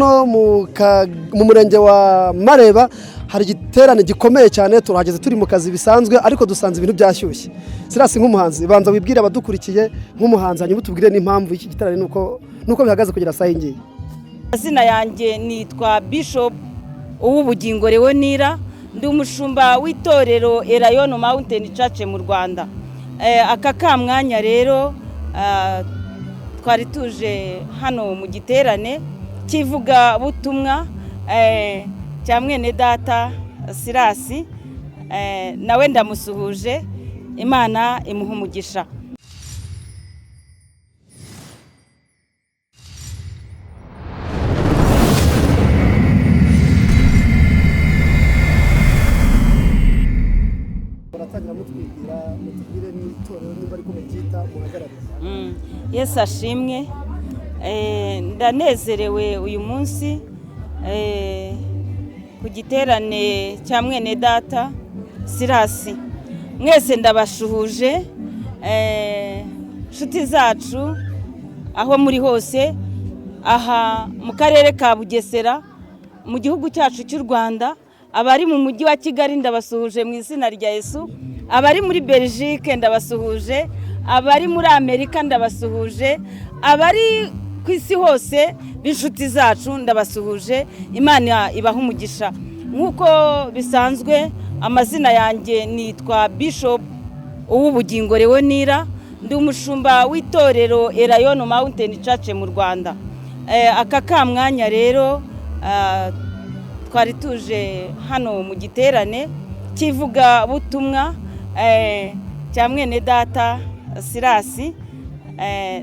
No mu murenge wa Mareba hari igiterane gikomeye cyane turahageze turi mu kazi bisanzwe ariko dusanze ibintu byashyushye. Sirasi nk'umuhanzi banza wibwira abadukurikiye nk'umuhanzi hanyuma tubwire n'impamvu iki giterane nuko bihagaze kugira saa yingiye. Azina yanjye nitwa Bishop Uwubugingo Leonira ndi umushumba w'itorero Elayono Mountain Church mu Rwanda. Aka kamwanya rero twari tuje hano mu giterane kivuga butumwa cya mwene data Sirasi nawe ndamusuhuje Imana imuha umugisha. Yesu ashimwe. Ndanezerewe uyu munsi ku giterane cya mwene data Sirasi. Mwese ndabashuhuje nshuti zacu aho muri hose aha mu karere ka Bugesera mu gihugu cyacu cy'u Rwanda, abari mu mujyi wa Kigali ndabasuhuje mu izina rya Yesu, abari muri Belgique ndabasuhuje, abari muri Amerika ndabasuhuje, abari ku isi hose b'inshuti zacu ndabasuhuje. Imana ibaha umugisha. Nk'uko bisanzwe amazina yanjye nitwa Bishop Uwubugingo Leonira ndi umushumba w'itorero Elayono Mountain Church mu Rwanda. Aka kamwanya rero twari tuje hano mu giterane kivuga butumwa cya mwene data Sirasi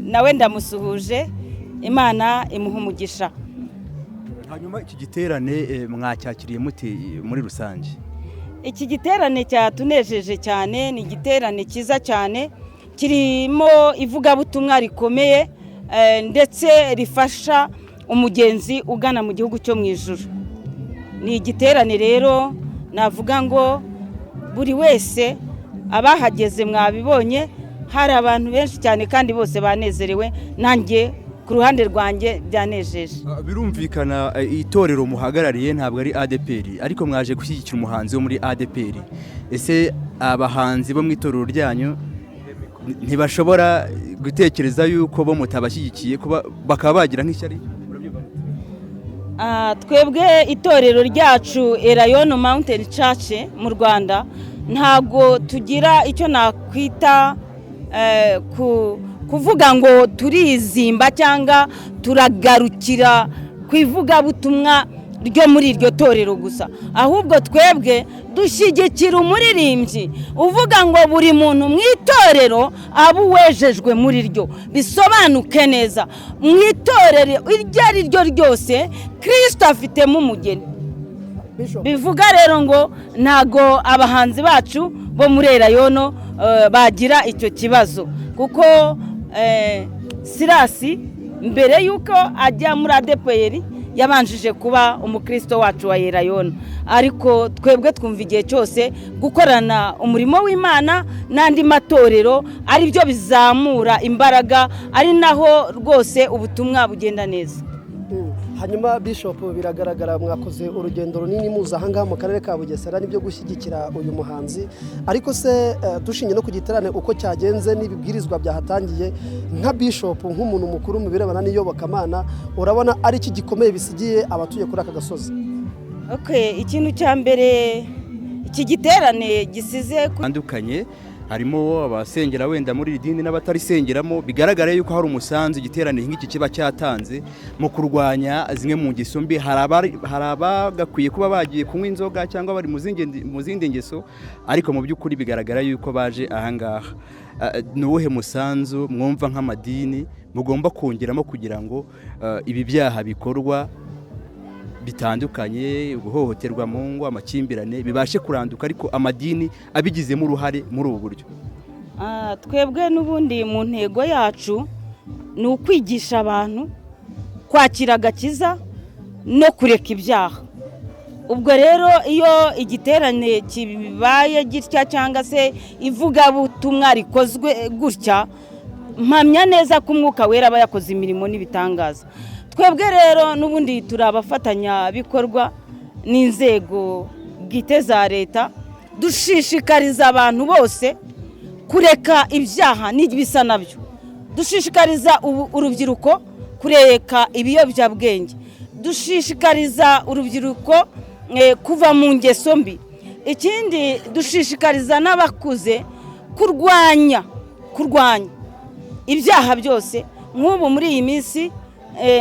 nawe ndamusuhuje Imana imuha umugisha. Hanyuma iki giterane mwacyakiriye muti muri rusange? Iki giterane cyatunejeje cyane, ni igiterane cyiza cyane kirimo ivuga butumwa rikomeye ndetse rifasha umugenzi ugana mu gihugu cyo mu ijuru. Ni igiterane rero navuga ngo buri wese abahageze mwabibonye, hari abantu benshi cyane kandi bose banezerewe, nanjye ku ruhande rwanjye byanejeje. Birumvikana itorero muhagarariye ntabwo ari ADPR ariko mwaje gushyigikira umuhanzi wo muri ADPR. Ese abahanzi bo mu itorero ryanyu ntibashobora gutekereza yuko bo mutabashyigikiye bakaba bagira nk'ishyari? Twebwe itorero ryacu Elayono Mountain Church mu Rwanda ntago tugira icyo nakwita kuvuga ngo turizimba cyangwa turagarukira kwivuga butumwa ryo muri iryo torero gusa, ahubwo twebwe dushyigikira umuririmbyi uvuga ngo buri muntu mu itorero abo wejejwe muri ryo bisobanuke neza. Mu itorero iryo ari ryo ryose Kristo afitemo umugeni. Bivuga rero ngo ntago abahanzi bacu bo muri Elayono bagira icyo kibazo, kuko Sirasi mbere yuko ajya muri ADPR yabanjije kuba umukristo wacu wa Elayono, ariko twebwe twumva igihe cyose gukorana umurimo w'Imana n'andi matorero ari byo bizamura imbaraga, ari naho rwose ubutumwa bugenda neza. Hanyuma Bishop, biragaragara mwakoze urugendo runini muza ahangaha mu karere ka Bugesera nibyo gushyigikira uyu muhanzi, ariko se dushingiye no ku giterane uko cyagenze n'ibibwirizwa byahatangiye, nka Bishop nk'umuntu mukuru mu birebana n'iyobokamana urabona ari iki gikomeye bisigiye abatuye kuri aka gasozi? Ikintu cya mbere iki giterane gisize andukanye, harimo abasengera wenda muri idini n'abatarisengeramo, bigaragara yuko hari umusanzu igiterane nk'iki kiba cyatanze mu kurwanya zimwe mu ngeso mbi. Hari abagakwiye kuba bagiye kunywa inzoga cyangwa bari mu zindi ngeso, ariko mu by'ukuri bigaragara yuko baje ahangaha. Ni uwuhe musanzu mwumva nk'amadini mugomba kongeramo kugira ngo ibi byaha bikorwa bitandukanye, guhohoterwa mu ngo, amakimbirane bibashe kuranduka ariko amadini abigizemo uruhare muri ubu buryo? Twebwe n'ubundi mu ntego yacu ni ukwigisha abantu kwakira agakiza no kureka ibyaha. Ubwo rero iyo igiterane kibaye gitya cyangwa se ivuga butumwa rikozwe gutya, mpamya neza ko Umwuka Wera aba yakoze imirimo n'ibitangaza. twebwe rero n'ubundi turi abafatanyabikorwa n'inzego bwite za leta, dushishikariza abantu bose kureka ibyaha n'ibisa nabyo, dushishikariza urubyiruko kureka ibiyobyabwenge, dushishikariza urubyiruko kuva mu ngeso mbi. Ikindi dushishikariza n'abakuze kurwanya ibyaha byose. Nk'ubu muri iyi minsi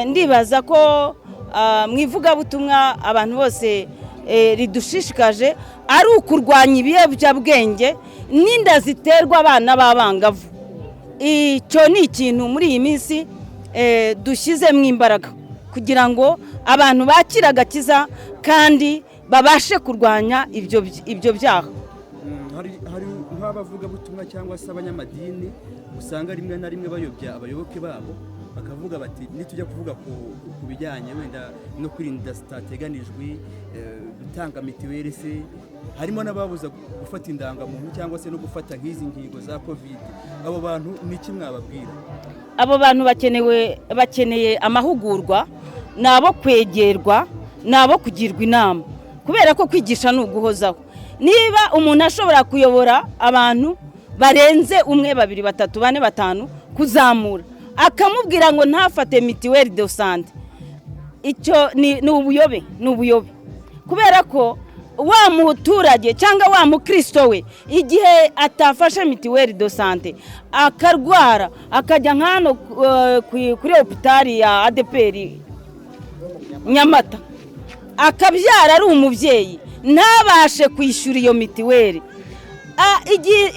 ndibaza ko mu ivugabutumwa abantu bose ridushishikaje ari ukurwanya ibiyobyabwenge n'inda ziterwa abana b'abangavu. Icyo ni ikintu muri iyi minsi dushyizemo imbaraga kugira ngo abantu bakire agakiza kandi babashe kurwanya ibyo byaha. hari nk'abavugabutumwa cyangwa se abanyamadini usanga rimwe na rimwe bayobya abayoboke babo, bakavuga bati nitujya kuvuga ku bijyanye wenda no kwirinda zitateganijwe, gutanga mitiweli se, harimo n'ababuza gufata indangamuntu cyangwa se no gufata nk'izi ngingo za covid. Abo bantu ni iki mwababwira? Abo bantu bakeneye amahugurwa, nabo kwegerwa, nabo kugirwa inama, kubera ko kwigisha ni uguhozaho. Niba umuntu ashobora kuyobora abantu barenze 1, 2, 3, 4, 5 kuzamura, akamubwira ngo ntafate mitiweli de sante, icyo ni ubuyobe, kubera ko wa muturage cyangwa wa mukristo we igihe atafashe mitiweli de sante akarwara, akajya nk'hano kuri hopitali ya ADPR Nyamata, akabyara ari umubyeyi ntabashe kwishyura iyo mitiweli,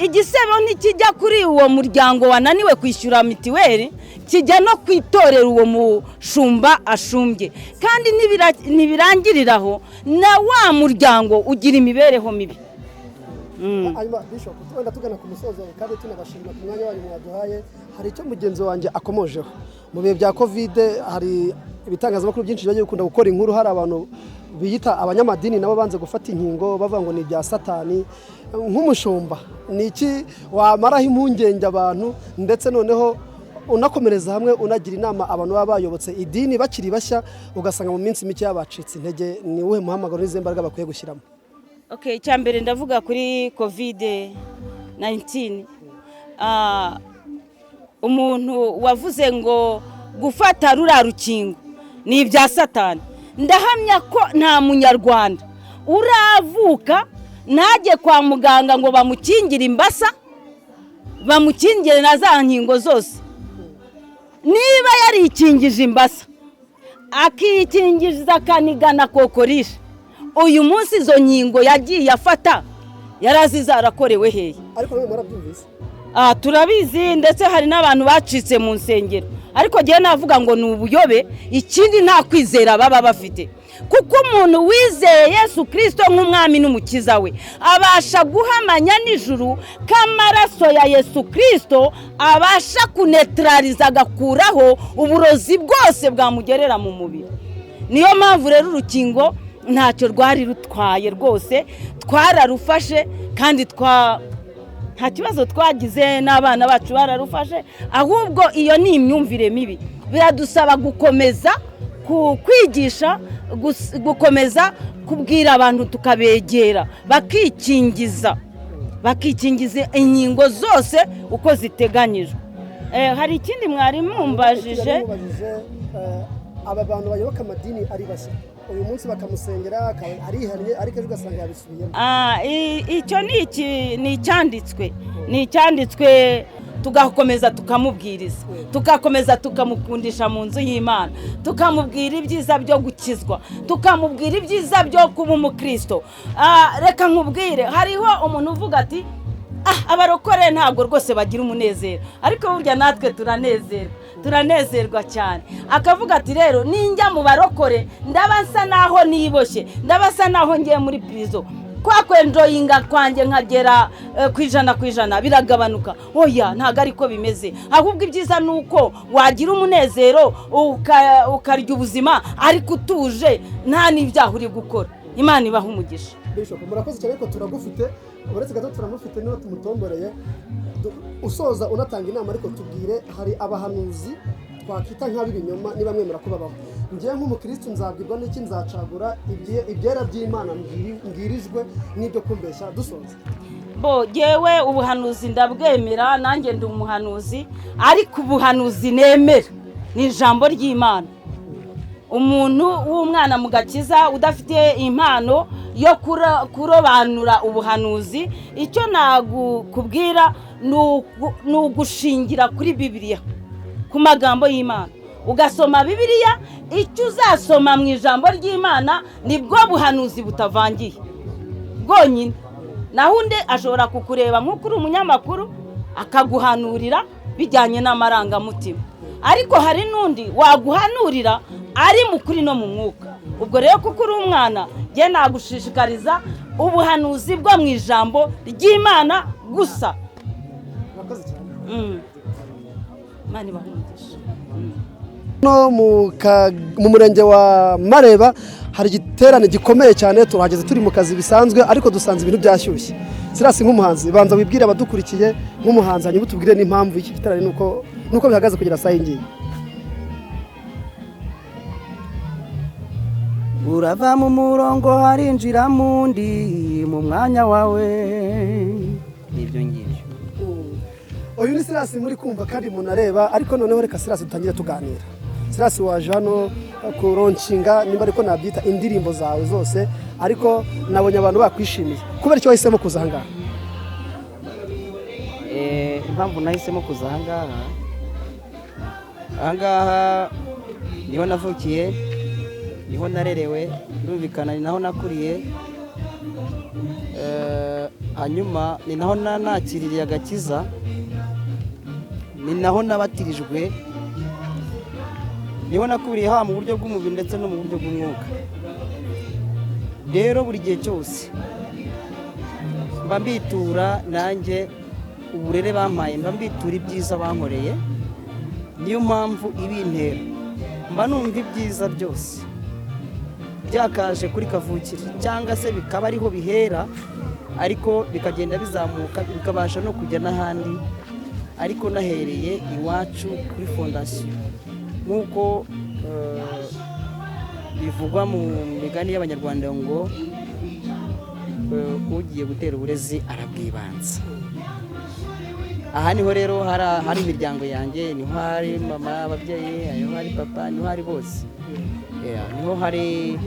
igisebo ntikijya kuri uwo muryango wananiwe kwishyura mitiweli, kijya no kwitorera uwo mushumba ashumbye, kandi ntibirangiriraho na wa muryango ugira imibereho mibi. Hanyuma Bishop, twenda tugana ku musozo kandi tunabashimira ku mwanya wanyu mwaduhaye. Hari icyo mugenzi wanjye akomojeho mu bihe bya covid, hari ibitangazamakuru byinshi byagiye gukunda gukora inkuru, hari abantu biyita abanyamadini nabo banze gufata inkingo bavuga ngo ni bya satani. Nk'umushumba ni iki wamaraho impungenge abantu, ndetse noneho unakomereza hamwe unagira inama abantu baba bayobotse idini bakiri bashya ugasanga mu minsi mike yabacitse intege, ni uwuhe muhamagaro n'izo mbaraga bakwiye gushyiramo? Okay, cyambere ndavuga kuri covid-19. Umuntu wavuze ngo gufata rura rukingo ni ibya satani, ndahamya ko nta munyarwanda uravuka najye kwa muganga ngo bamukingire imbasa, bamukingire na za nkingo zose. Niba yarikingije imbasa akikingiza kanigana kokorisha, uyu munsi izo nkingo yagiye afata yarazizarakorewe hehe? Ariko mwe murabyumvise? Turabizi, ndetse hari n'abantu bacitse mu nsengero, ariko giye navuga ngo ni ubuyobe. Ikindi nta kwizera baba bafite, kuko umuntu wizeye Yesu Kristo nk'umwami n'umukiza we abasha guhamanya n'ijuru k'amaraso ya Yesu Kristo, abasha kunetraliza agakuraho uburozi bwose bwamugerera mu mubiri. Niyo mpamvu rero urukingo ntacyo rwari rutwaye rwose, twararufashe kandi nta kibazo twagize, n'abana bacu bararufashe. Ahubwo iyo ni imyumvire mibi, biradusaba gukomeza kwigisha, gukomeza kubwira abantu, tukabegera bakikingiza inkingo zose uko ziteganyijwe. Hari ikindi mwari mumbajije, aba bantu bayoboka amadini ari bashya uyu munsi bakamusengera arihariye, ariko ejo ugasanga yabisubiyemo. Icyo ni icyanditswe, tugakomeza tukamubwiriza, tugakomeza tukamukundisha mu nzu y'Imana, tukamubwira ibyiza byo gukizwa, tukamubwira ibyiza byo kuba umukristo. Reka nkubwire, hariho umuntu uvuga ati abarokore ntabwo rwose bagira umunezero, ariko burya natwe turanezerwa cyane. Akavuga ati rero ninjya mu barokore ndabasa naho niboshye, ndabasa naho ngiye muri prison, kwa kwenjoyinga kwanjye nkagera ku 100% biragabanuka. Oya, ntago ariko bimeze, ahubwo ibyiza nuko wagira umunezero ukarya ubuzima ariko utuje, nta n'ibyaha uri gukora. Imana ibaha umugisha. Bishop, murakoze cyane ko turagufite, uretse gato turamufite niho tumutomboreye. Usoza unatanga inama, ariko tubwire, hari abahanuzi twakwita nk'ab'ibinyoma niba mwemera ko babaho. Ngewe nk'umukristo nzabwirwa n'iki? Nzacagura ibyera by'Imana mbwirijwe n'ibyo kumbeshya dusoza. Yewe ubuhanuzi ndabwemera, nanjye ndi umuhanuzi, ariko ubuhanuzi nemera ni ijambo ry'Imana. Umuntu w'umwana mu gakiza udafite impano yo kurobanura ubuhanuzi, icyo nagukubwira ni ugushingira kuri Bibiliya, ku magambo y'Imana, ugasoma Bibiliya. Icyo uzasoma mu ijambo ry'Imana nibwo buhanuzi butavangiye bwonyine. Naho undi ashobora kukureba nk'uko uri umunyamakuru akaguhanurira bijyanye n'amarangamutima, ariko hari n'undi waguhanurira ari mu kuri no mu mwuka. Ubwo rero kuko uri umwana, njye nagushishikariza ubuhanuzi bwo mu ijambo ry'Imana gusa. Imana ibahumugishe. No mu murenge wa Mareba hari igiterane gikomeye cyane, turahageze turi mu kazi bisanzwe, ariko dusanze ibintu byashyushye. Silas nk'umuhanzi, banza wibwire abadukurikiye nk'umuhanzi, hanyuma utubwire n'impamvu y'iki giterane nuko bihagaze kugira saa yingiye. Urava mu murongo harinjira mundi mu mwanya wawe, nibyo ngibyo. Uyu ni Silas muri kumva kandi munareba, ariko noneho reka Silas dutangire tuganira. Silas waje hano kuronshinga, nimba ariko nabyita indirimbo zawe zose, ariko nabonye abantu bakwishimiye. Kubera icyo wahisemo kuza aha ngaha? Impamvu nahisemo kuza aha ngaha niho navukiye, niho narerewe, birumvikana ni naho nakuriye, hanyuma ni naho nakiririye agakiza, ni naho nabatirijwe, niho nakuriye haba mu buryo bw'umubiri ndetse no mu buryo bw'umwuka. Rero buri gihe cyose mba mbitura nanjye uburere bampaye, mba mbitura ibyiza bankoreye. Niyo mpamvu ibintera, mba numva ibyiza byose byakaje kuri kavukire, cyangwa se bikaba ariho bihera, ariko bikagenda bizamuka bikabasha no kujya n'ahandi, ariko nahereye iwacu kuri fondasiyo, nk'uko bivugwa mu migani y'Abanyarwanda ngo ugiye gutera uburezi arabwibanza. Aha niho rero hari imiryango yanjye, niho hari mama, ababyeyi, niho hari papa, niho hari bose, niho hari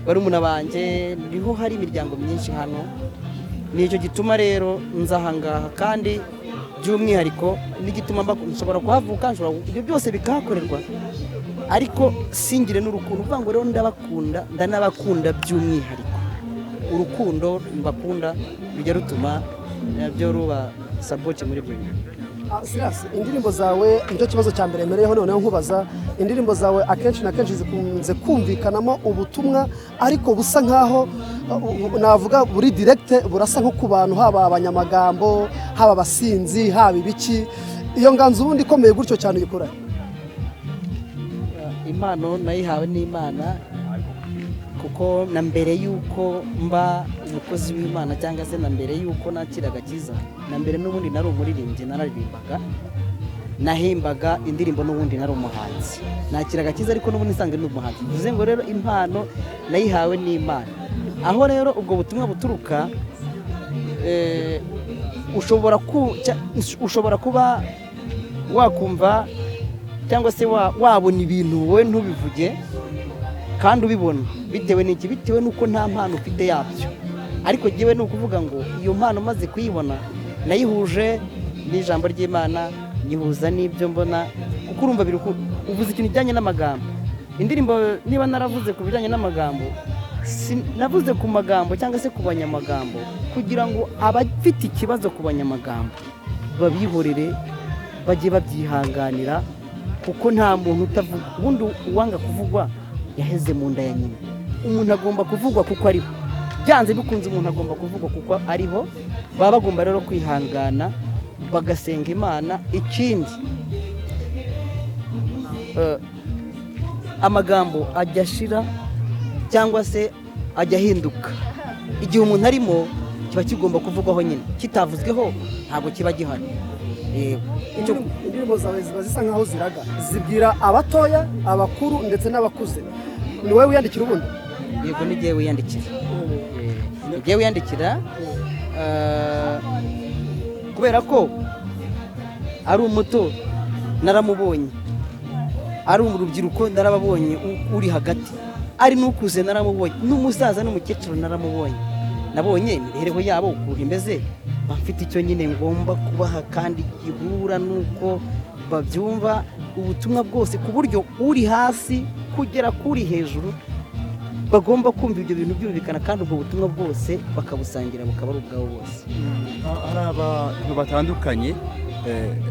barumuna banjye, niho hari imiryango myinshi hano. Nicyo gituma rero nza aha ngaha, kandi by'umwihariko n'igituma nshobora kuhavuka, ibyo byose bikahakorerwa, ariko singire n'urukundo. Uvuga ngo rero ndabakunda, ndanabakunda by'umwihariko. Urukundo mbakunda rujya rutuma nabyo ruba sabote muri byo. Silas, indirimbo zawe nicyo kibazo cya mbere mpereyeho, noneho nkubaza, indirimbo zawe akenshi na kenshi zikunze kumvikanamo ubutumwa, ariko busa nkaho navuga buri direct, burasa nko ku bantu, haba abanyamagambo, haba abasinzi, haba ibiki. Iyo nganzo ubundi ikomeye gutyo cyane uyikora? Impano nayihawe n'Imana, kuko na mbere yuko mba umukozi w'Imana, cyangwa se na mbere yuko nakira agakiza, na mbere n'ubundi nari umuririmbyi, nararirimbaga, nahimbaga indirimbo, n'ubundi nari umuhanzi, nakira agakiza, ariko n'ubundi nsanga ni umuhanzi. Bivuze ngo rero impano nayihawe n'Imana. Aho rero ubwo butumwa buturuka, ushobora kuba wakumva cyangwa se wabona ibintu wowe ntubivuge, kandi ubibona bitewe n'iki? Bitewe n'uko nta mpano ufite yabyo. Ariko jyewe ni ukuvuga ngo iyo mpano maze kuyibona, nayihuje n'ijambo ry'Imana, nyihuza n'ibyo mbona, kuko urumva uvuze ikintu kijyanye n'amagambo. Indirimbo niba naravuze ku bijyanye n'amagambo, navuze ku magambo cyangwa se ku banyamagambo, kugira ngo abafite ikibazo ku banyamagambo babihorere, bajye babyihanganira, kuko nta muntu utavuga. Ubundi uwanga kuvugwa yaheze mu nda ya nyina. Umuntu agomba kuvugwa kuko ariho, byanze bikunze umuntu agomba kuvugwa kuko ariho. Baba bagomba rero kwihangana, bagasenga Imana. Ikindi, amagambo ajya ashira cyangwa se ajya ahinduka. Igihe umuntu arimo kiba kigomba kuvugwaho nyine, kitavuzweho ntabwo kiba gihari. indirimbo zawe ziba zisa nkaho ziraga zibwira abatoya abakuru ndetse n'abakuze. Ni wowe wiyandikira ubundi? Yego, ni jyewe wiyandikira. Ni jyewe wiyandikira kubera ko ari umuto naramubonye, ari urubyiruko narababonye, uri hagati ari n'ukuze naramubonye, n'umusaza n'umukecuru naramubonye, nabonye imibereho yabo ukuntu imeze, bafite icyo nyine ngomba kubaha kandi gihura n'uko babyumva ubutumwa bwose, ku buryo uri hasi kugera kuri hejuru bagomba kumva ibyo bintu byumvikana, kandi ubwo butumwa bwose bakabusangira bukaba ari ubwabo bose. Hari abantu batandukanye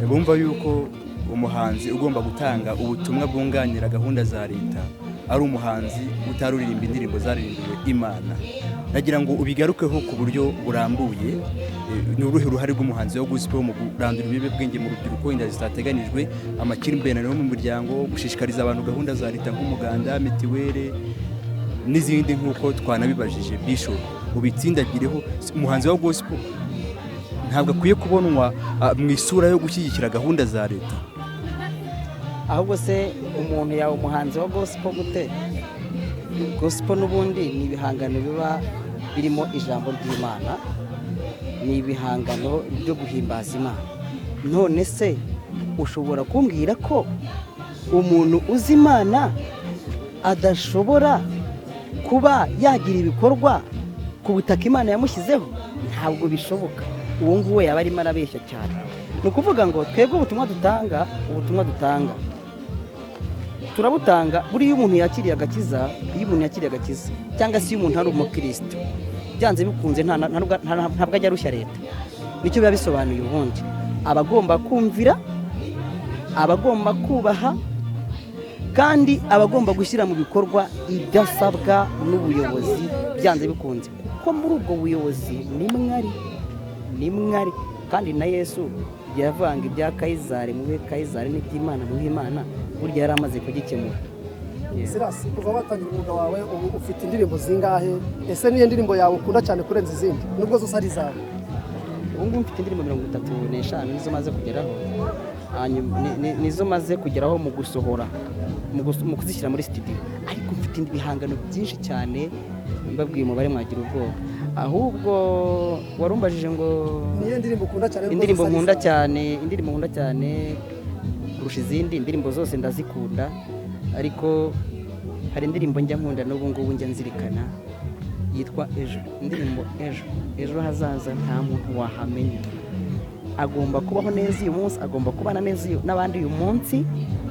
bumva yuko umuhanzi ugomba gutanga ubutumwa bwunganira gahunda za leta ari umuhanzi utaruririmba indirimbo zaririmbiwe Imana. Nagira ngo ubigarukeho ku buryo burambuye, ni uruhe ruhare rw'umuhanzi wo gospel mu kurandura ibiyobyabwenge mu rubyiruko, inda zitateganijwe, amakimbirane yo mu muryango, gushishikariza abantu gahunda za leta nk'umuganda, mitiwere n'izindi nk'uko twanabibajije Bishop, ubitsindagireho. Umuhanzi wa gospel ntabwo akwiye kubonwa mu isura yo gushyigikira gahunda za leta, ahubwo se umuntu yawe umuhanzi wa gospel gute? Gospel n'ubundi ni ibihangano biba birimo ijambo ry'Imana, ni ibihangano byo guhimbaza Imana. None se ushobora kumbwira ko umuntu uzi Imana adashobora kuba yagira ibikorwa ku butaka Imana yamushyizeho? Ntabwo bishoboka. Uwo nguwo yaba arimo arabeshya cyane. Ni ukuvuga ngo twebwe ubutumwa dutanga turabutanga buriya umuntu yakiriye agakiza, cyangwa se iyo umuntu ari umukristo, byanze bikunze ntabwo ajya arushya leta. Nicyo biba bisobanuye. Ubundi abagomba kumvira, abagomba kubaha, kandi abagomba gushyira mu bikorwa idasabwa n'ubuyobozi byanze bikunze, kuko muri ubwo buyobozi ni mwari kandi na Yesu yavanga ibya Kayizari muhe Kayizari n'iby'Imana muhe Imana, burya yari amaze kugikemura. Silas, kuva watangira umwuga wawe ufite indirimbo zingahe? Ese niyo ndirimbo yawe ukunda cyane kurenza izindi nubwo zose ari zawe? Ubu ngubu mfite indirimbo 35 nizo maze kugeraho, nizo maze kugeraho mu gusohora, mu kuzishyira muri studio. Ariko mfite ibihangano byinshi cyane, mbabwiye umubare mwagira ubwoba. Ahubwo warumbajije ngo niyo ndirimbo ukunda cyane? Indirimbo nkunda cyane kurusha izindi. Indirimbo zose ndazikunda, ariko hari indirimbo njya nkunda n'ubu ngubu njya nzirikana, yitwa Ejo. Indirimbo ejo hazaza nta muntu wahamenya. Agomba kubaho neza uyu munsi, agomba kubana neza n'abandi uyu munsi,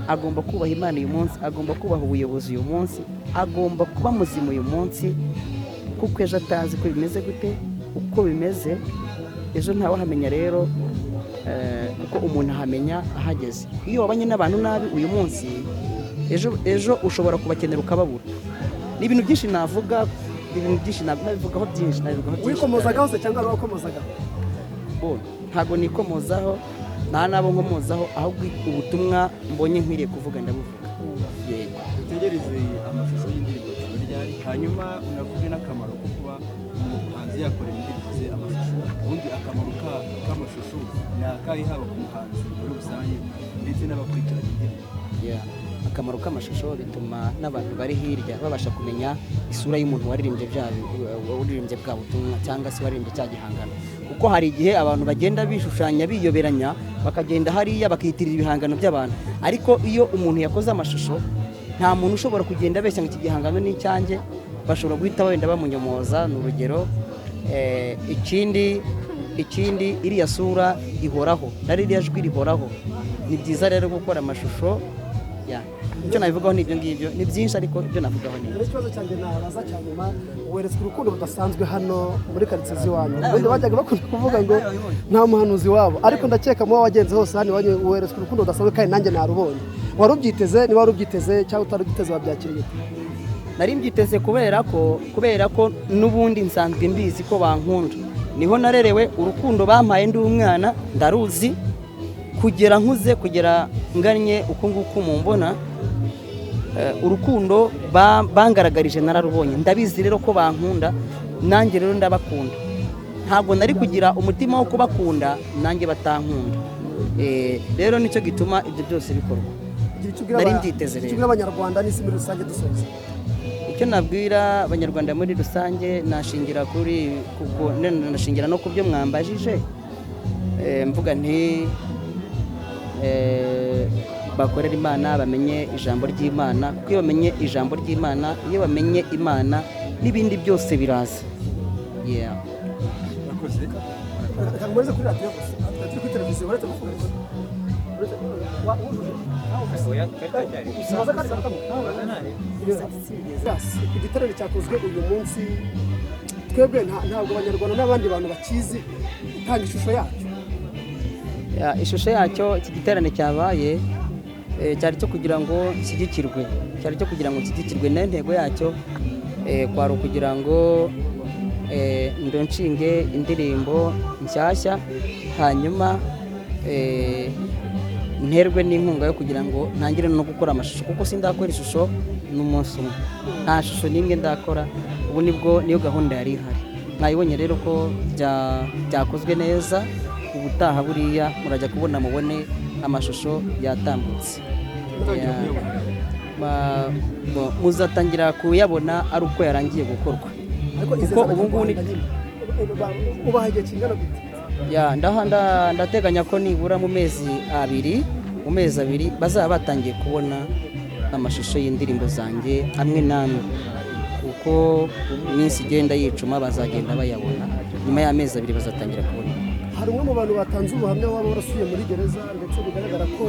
agomba kubaha Imana uyu munsi, agomba kubaha ubuyobozi uyu munsi, agomba kuba muzima uyu munsi, kuko ejo atazi ko bimeze gute. Uko bimeze ejo ntawahamenya. Rero kuko umuntu ahamenya ahageze. Iyo wabanye n'abantu nabi uyu munsi, ejo ushobora kubakenera ukababura. Ni ibintu byinshi navuga, nabivugaho byinshi. Wikomozaga hose cyangwa wakomozaga? Ntago nikomozaho, nta nabo nkomozaho, ahubwo ubutumwa mbonye nkwiriye kuvuga ndabuvuga. Yego, dutegereze amashusho y'indirimbo ryari, hanyuma unavuge n'akamaro ko kuba umuhanzi yakora indirimbo ze amashusho. Ubundi akamaro k'amashusho ni akahe, haba ku muhanzi muri rusange ndetse n'abakurikirana indirimbo? Akamaro k'amashusho bituma n'abantu bari hirya babasha kumenya isura y'umuntu waririmbye bwa butumwa, cyangwa se waririmbye cya gihangano. Kuko hari igihe abantu bagenda bishushanya biyoberanya, bakagenda hariya bakiyitirira ibihangano by'abantu. Ariko iyo umuntu yakoze amashusho, nta muntu ushobora kugenda abeshya ngo iki gihangano ni icyanjye. Bashobora guhita wenda bamunyomoza. Ni urugero. Ikindi iriya sura ihoraho, ririya jwi rihoraho. Ni byiza rero gukora amashusho. Icyo nabivugaho ni ibyo ngibyo, ni byinshi, ariko ibyo navugaho ni ikibazo cyanjye nabaza cyane. Weretswe urukundo rudasanzwe hano muri karitsiye z'iwanyu. Ubundi bajyaga bakunda kuvuga ngo nta muhanuzi wabo, ariko ndakeka muba wagenze hose hano iwanyu weretswe urukundo rudasanzwe, kandi nanjye narubonye. Warubyiteze? Niba warubyiteze cyangwa utarubyiteze wabyakiriye? Nari mbyiteze kubera ko n'ubundi nsanzwe mbizi ko bankunda. Niho narerewe. Urukundo bampaye ndi umwana ndaruzi, kugera nkuze, kugera nganye uko nguko mumbona. Urukundo bangaragarije nararubonye, ndabizi rero ko bankunda, nanjye rero ndabakunda. Ntabwo nari kugira umutima wo kubakunda nanjye batankunda. rero nicyo gituma ibyo byose bikorwa. Nari mbyiteze rero. Icyo abanyarwanda n'isi muri rusange dusoza. Icyo nabwira abanyarwanda muri rusange nashingira nashingira no ku byo mwambajije, mvuga nti bakorera Imana, bamenye ijambo ry'Imana, kuko iyo bamenye ijambo ry'Imana, iyo bamenye Imana n'ibindi byose biraza. Kamweze kuri radio kuri televiziyo uretse kuvuga. Igiterane cyakozwe uyu munsi twebwe ntabwo abanyarwanda n'abandi bantu bakizi itanga ishusho yacyo. Ishusho yacyo iki giterane cyabaye cyari cyo kugira ngo nshyigikirwe, n'intego yacyo kwari ukugira ngo ndonshinge indirimbo nshyashya, hanyuma nterwe n'inkunga yo kugira ngo ntangire no gukora amashusho, kuko sindakora ishusho n'umunsi umwe, nta shusho n'imwe ndakora. Ubu niyo gahunda yari ihari. Mwayibonye rero ko byakozwe neza. Ubutaha buriya murajya kubona mubone amashusho yatambutse, muzatangira kuyabona ari uko yarangiye gukorwa. Kuko ubu ngubu ubahaye kingana gute? Ndateganya ko nibura mu mezi abiri bazaba batangiye kubona amashusho y'indirimbo zanjye amwe n'amwe, kuko iminsi igenda yicuma bazagenda bayabona. Nyuma y'amezi abiri bazatangira kubona. Hari umwe mu bantu batanze ubuhamya waba warasuye muri gereza, ndetse bigaragara ko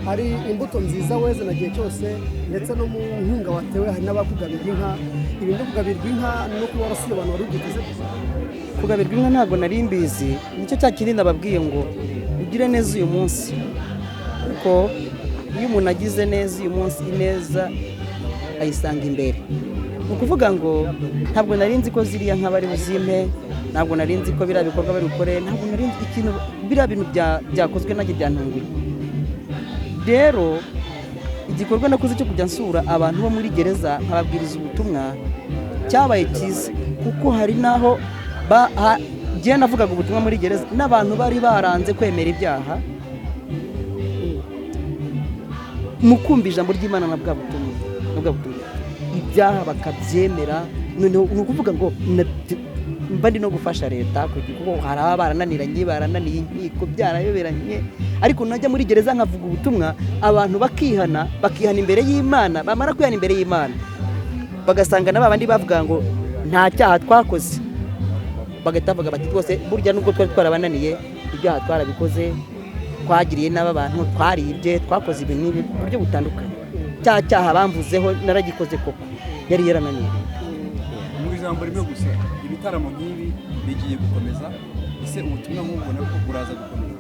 hari imbuto nziza weze na gihe cyose, ndetse no mu nkunga watewe hari n'abakugabirwa inka. Ibi no kugabirwa inka no kuba warasuye abantu wari ugiteze. Kugabirwa inka ntabwo nari mbizi, nicyo cya kindi nababwiye ngo ugire neza uyu munsi, kuko iyo umuntu agize neza uyu munsi, ineza ayisanga imbere. Ni ukuvuga ngo ntabwo nari nzi ko ziriya nka bari buzimpe, ntabwo nari nzi ko biriya bikorwa bari bukore, ntabwo nari nzi ikintu biriya bintu byakozwe nanjye byantunguye. Rero igikorwa nakoze cyo kujya nsura abantu bo muri gereza nkababwiriza ubutumwa cyabaye cyiza, kuko hari naho ngiye navugaga ubutumwa muri gereza n'abantu bari baranze kwemera ibyaha, mu kumva ijambo ry'Imana na bwa butumwa ibyaha bakabyemera. Noneho ni ukuvuga ngo mba ndi no gufasha leta, kuko hari ababa barananiye inkiko byarayoberanye, ariko najya muri gereza nkavuga ubutumwa abantu bakihana imbere y'Imana. Bamara kwihana imbere y'Imana bagasanga n'abandi bavuga ngo nta cyaha twakoze, bagahita bavuga bati rwose burya nubwo twari twarabananiye ibyaha twarabikoze, twagiriye n'aba bantu, twaribye, twakoze ibintu n'ibi ku buryo butandukanye. Cya cyaha bamvuzeho naragikoze koko, yari yarananiye. Mu ijambo rimwe gusa, ibitaramo nk'ibi bigiye gukomeza, ese ubutumwa nk'ubona ko buraza gukomeza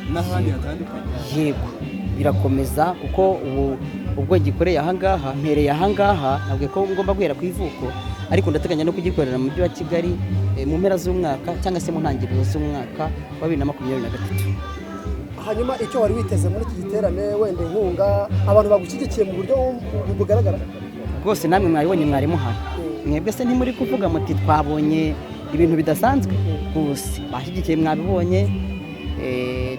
n'ahandi hatandukanye? Yego, birakomeza, kuko ubwo gikoreye ahangaha, mpereye ahangaha, ntabwo ko ngomba guhera ku ivuko, ariko ndateganya no kugikorera mu mujyi wa Kigali mu mpera z'umwaka cyangwa se mu ntangiriro z'umwaka wa 2023. Hanyuma icyo wari witeze muri iki giterane, wenda inkunga, abantu bagushyigikiye mu buryo bugaragara? Rwose namwe mwabibonye, mwari muhari. Mwebwe se ntimuri kuvuga muti twabonye ibintu bidasanzwe? Gusa bashyigikiye, mwabibonye.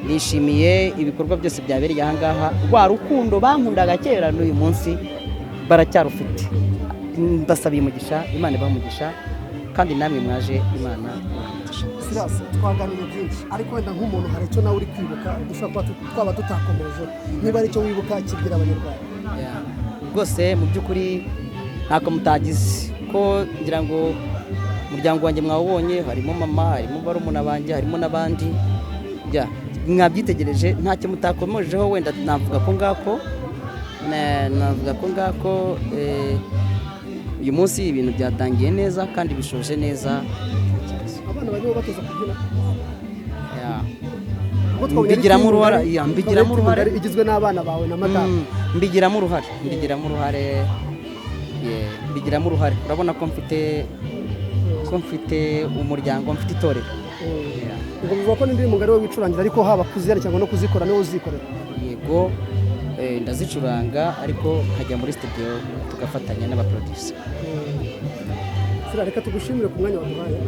Nishimiye ibikorwa byose byabereye ahangaha. Rwa rukundo bankundaga kera n'uyu munsi baracyarufite. Ndasabiye umugisha, Imana ibahe umugisha, kandi namwe mwaje, Imana Silas, twaganiriye byinshi, ariko wenda nk'umuntu hari icyo nawe uri kwibuka dushobora kuba twaba tutakomeje, niba ari icyo wibuka kibwira abanyarwanda. Rwose mu by'ukuri ntako mutagize, ko ngira ngo umuryango wanjye mwawubonye, harimo mama, harimo barumuna banjye, harimo n'abandi, mwabyitegereje, ntacyo mutakomejeho. Wenda navuga ko ngako uyu munsi ibintu byatangiye neza kandi bishoje neza. Abana barimo batoza kubyina, mbigiramo uruhare, igizwe n'abana bawe na madamu. mbigiramo uruhare. Urabona ko mfite umuryango, mfite itorero. Ubwo bivuga ko n'indi mugari we wicurangira, ariko haba kuziyana cyangwa no kuzikora niwe uzikorera? Yego, ndazicuranga, ariko nkajya muri studio tugafatanya n'abaproducer. Reka tugushimire ku mwanya waduhaye.